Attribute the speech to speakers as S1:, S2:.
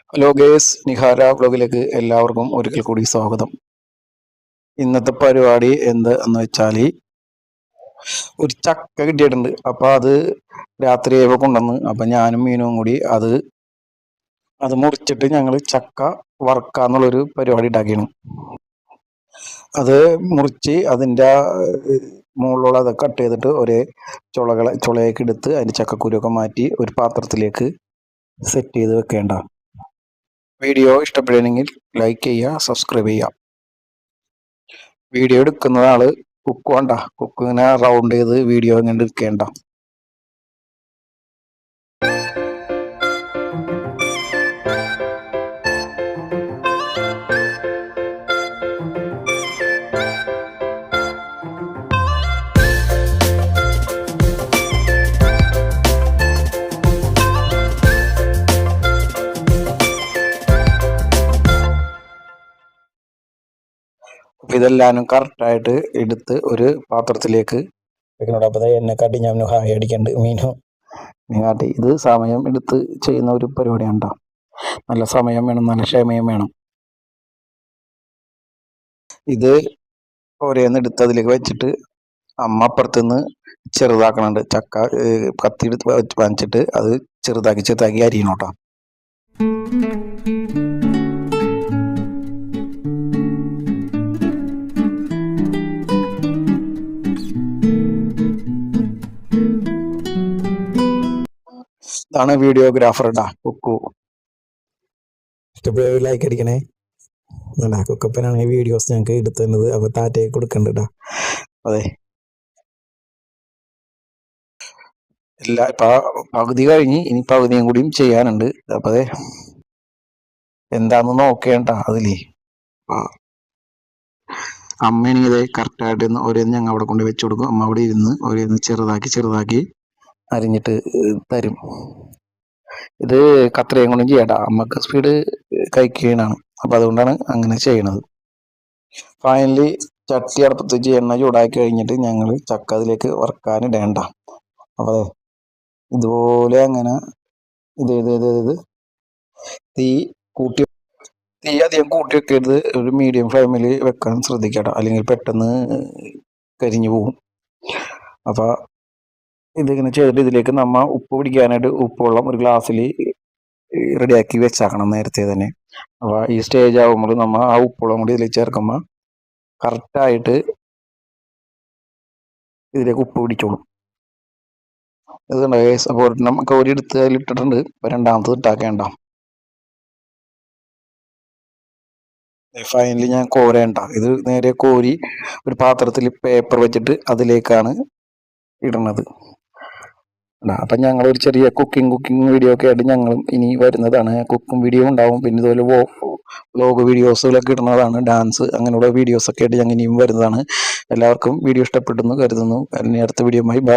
S1: Hello guys, Nihara വ്ലോഗിലേക്ക് എല്ലാവർക്കും ഒരിക്കൽ കൂടി സ്വാഗതം. ഇന്നത്തെ പരിപാടി എന്ത് എന്ന് വെച്ചാൽ ഒരു ചക്ക കിട്ടിയിട്ടുണ്ട്. അപ്പോൾ അത് രാത്രിയായപ്പോൾ കൊണ്ടുവന്ന്, അപ്പം ഞാനും മീനും കൂടി അത് മുറിച്ചിട്ട് ഞങ്ങൾ ചക്ക വറക്കാന്നുള്ളൊരു പരിപാടി ഉണ്ടാക്കിയാണ്. അത് മുറിച്ച് അതിൻ്റെ മുകളിലുള്ള അത് കട്ട് ചെയ്തിട്ട് ഒരേ ചുളയൊക്കെ എടുത്ത് അതിൻ്റെ ചക്കക്കുരുവൊക്കെ മാറ്റി ഒരു പാത്രത്തിലേക്ക് സെറ്റ് ചെയ്ത് വെക്കേണ്ട. വീഡിയോ ഇഷ്ടപ്പെടുകയാണെങ്കിൽ ലൈക്ക് ചെയ്യുക, സബ്സ്ക്രൈബ് ചെയ്യുക. വീഡിയോ എടുക്കുന്ന ആള് കുക്ക് വേണ്ട, കുക്ക് ഇങ്ങനെ റൗണ്ട് ചെയ്ത് വീഡിയോ ഇങ്ങനെ എടുക്കേണ്ട. അപ്പം ഇതെല്ലാനും കറക്റ്റായിട്ട് എടുത്ത് ഒരു പാത്രത്തിലേക്ക് വെക്കണം. അപ്പോൾ എന്നെക്കാട്ടി ഞാൻ ഹായ് അടിക്കണ്ട് മീനാട്ടി. ഇത് സമയം എടുത്ത് ചെയ്യുന്ന ഒരു പരിപാടിയാണ് കേട്ടോ. നല്ല സമയം വേണം, നല്ല ക്ഷമയും വേണം. ഇത് ഓരോന്ന് എടുത്ത് അതിലേക്ക് വെച്ചിട്ട് അമ്മ അപ്പുറത്തുനിന്ന് ചെറുതാക്കണുണ്ട്. ചക്ക കത്തി എടുത്ത് വാങ്ങിച്ചിട്ട് അത് ചെറുതാക്കി അരിയണം കേട്ടോ. ഇതാണ് വീഡിയോഗ്രാഫർ ഇടാ കുക്കു. ഇഷ്ടപ്പെട്ട ലൈക്ക് അടിക്കണേ. കുക്കപ്പനാണ് വീഡിയോസ് ഞങ്ങൾക്ക് എടുത്തു തന്നത്. അപ്പൊ താറ്റയൊക്കെ കൊടുക്കണ്ടാ. അതെ, ഇപ്പൊ പകുതി കഴിഞ്ഞ് ഇനി പകുതിയും കൂടിയും ചെയ്യാനുണ്ട്. അപ്പൊ അതെ, എന്താന്ന് നോക്കേണ്ട അതിലേ. അമ്മയാണെങ്കിൽ ഇതേ കറക്റ്റായിട്ട് ഓരോന്ന് ഞങ്ങൾ അവിടെ കൊണ്ട് വെച്ചു കൊടുക്കും. അമ്മ അവിടെ ഇരുന്ന് ഓരോന്ന് ചെറുതാക്കി അരിഞ്ഞിട്ട് തരും. ഇത് കത്രയും കൊണ്ടും ചെയ്യണ്ട, അമ്മക്ക് സ്പീഡ് കഴിക്കുകയാണ്. അപ്പൊ അതുകൊണ്ടാണ് അങ്ങനെ ചെയ്യണത്. ഫൈനലി ചട്ടി അടുപ്പത്ത് വെച്ച് എണ്ണ ചൂടാക്കി കഴിഞ്ഞിട്ട് ഞങ്ങൾ ചക്ക അതിലേക്ക് വറക്കാനിടേണ്ട. അപ്പൊ അതെ, ഇതുപോലെ അങ്ങനെ ഇത് തീ അധികം കൂട്ടി വെക്കരുത്. ഒരു മീഡിയം ഫ്ലെയിമിൽ വെക്കാൻ ശ്രദ്ധിക്കട്ടോ, അല്ലെങ്കിൽ പെട്ടെന്ന് കരിഞ്ഞു പോകും. അപ്പൊ ഇതിങ്ങനെ ചെയ്തിട്ട് ഇതിലേക്ക് നമ്മ ഉപ്പ് പിടിക്കാനായിട്ട് ഉപ്പുവെള്ളം ഒരു ഗ്ലാസ്സിൽ റെഡിയാക്കി വെച്ചാക്കണം നേരത്തെ തന്നെ. അപ്പോൾ ഈ സ്റ്റേജ് ആകുമ്പോൾ നമ്മൾ ആ ഉപ്പുവെള്ളം കൂടി ഇതിലേക്ക് ചേർക്കുമ്പോൾ കറക്റ്റായിട്ട് ഇതിലേക്ക് ഉപ്പ് പിടിച്ചോളും. ഇതുണ്ട് ഗൈസ്. അപ്പോൾ ഒരെണ്ണം കോരി എടുത്ത് അതിലിട്ടിട്ടുണ്ട്. ഇപ്പോൾ രണ്ടാമത്തത് ഇട്ടാക്കേണ്ട. ഫൈനലി ഞാൻ കോരേണ്ട, ഇത് നേരെ കോരി ഒരു പാത്രത്തിൽ പേപ്പർ വെച്ചിട്ട് അതിലേക്കാണ് ഇടുന്നത്. അപ്പം ഞങ്ങളൊരു ചെറിയ കുക്കിംഗ് വീഡിയോ ഒക്കെ ആയിട്ട് ഞങ്ങളും ഇനി വരുന്നതാണ്. കുക്കിംഗ് വീഡിയോ ഉണ്ടാവും, പിന്നെ ഇതുപോലെ വ്ലോഗ് വീഡിയോസുകളൊക്കെ ഇടുന്നതാണ്, ഡാൻസ് അങ്ങനെയുള്ള വീഡിയോസൊക്കെ ആയിട്ട് ഞങ്ങൾ ഇനിയും വരുന്നതാണ്. എല്ലാവർക്കും വീഡിയോ ഇഷ്ടപ്പെട്ടെന്ന് കരുതുന്നു. അടുത്ത വീഡിയോയുമായി ബൈ.